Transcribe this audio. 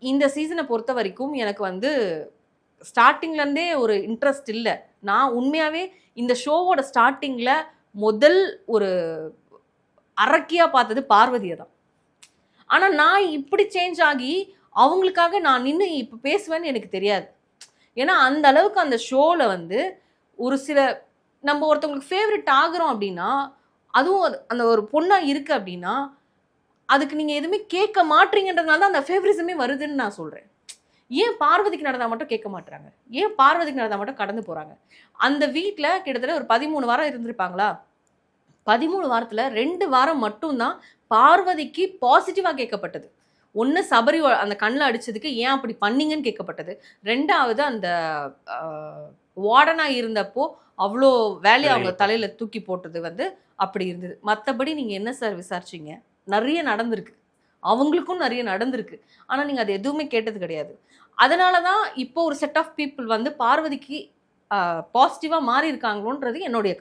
இந்த சீசனை பொறுத்த வரைக்கும் எனக்கு வந்து ஸ்டார்டிங்லேருந்தே ஒரு இன்ட்ரெஸ்ட் இல்லை. நான் உண்மையாகவே இந்த ஷோவோட ஸ்டார்டிங்கில் முதல் ஒரு அரக்கியாக பார்த்தது பார்வதியை தான். ஆனால் நான் இப்படி சேஞ்ச் ஆகி அவங்களுக்காக நான் நின்று இப்போ பேசுவேன்னு எனக்கு தெரியாது. ஏன்னா அந்த அளவுக்கு அந்த ஷோவில் வந்து ஒரு சில நம்ம ஒருத்தவங்களுக்கு ஃபேவரட் ஆகுறோம் அப்படின்னா, அதுவும் அந்த ஒரு பொண்ணாக இருக்குது அப்படின்னா, அதுக்கு நீங்கள் எதுவுமே கேட்க மாட்டீங்கன்றதுனால தான் அந்த ஃபேவரிசமே வருதுன்னு நான் சொல்கிறேன். ஏன் பார்வதிக்கு நடந்தால் மட்டும் கேட்க மாட்டுறாங்க? ஏன் பார்வதிக்கு நடந்தால் மட்டும் கடந்து போகிறாங்க? அந்த வீட்டில் கிட்டத்தட்ட ஒரு 13 வாரம் இருந்திருப்பாங்களா? 13 வாரத்தில் 2 வாரம் மட்டும்தான் பார்வதிக்கு பாசிட்டிவாக கேட்கப்பட்டது. ஒன்று சபரி அந்த கண்ணில் அடித்ததுக்கு ஏன் அப்படி பண்ணீங்கன்னு கேட்கப்பட்டது. 2வது அந்த வார்டனாக இருந்தப்போ அவ்வளோ வேலையை அவங்க தலையில் தூக்கி போட்டது வந்து அப்படி இருந்தது. மற்றபடி நீங்கள் என்ன சார் விசாரிச்சிங்க? நிறைய நடந்திருக்கு, அவங்களுக்கும் நிறைய நடந்திருக்கு. ஆனால் நீங்கள் அது எதுவுமே கேட்டது கிடையாது. அதனால தான் இப்போ ஒரு செட் ஆஃப் பீப்புள் வந்து பார்வதிக்கு பாசிட்டிவாக மாறி இருக்காங்களோன்றது என்னுடைய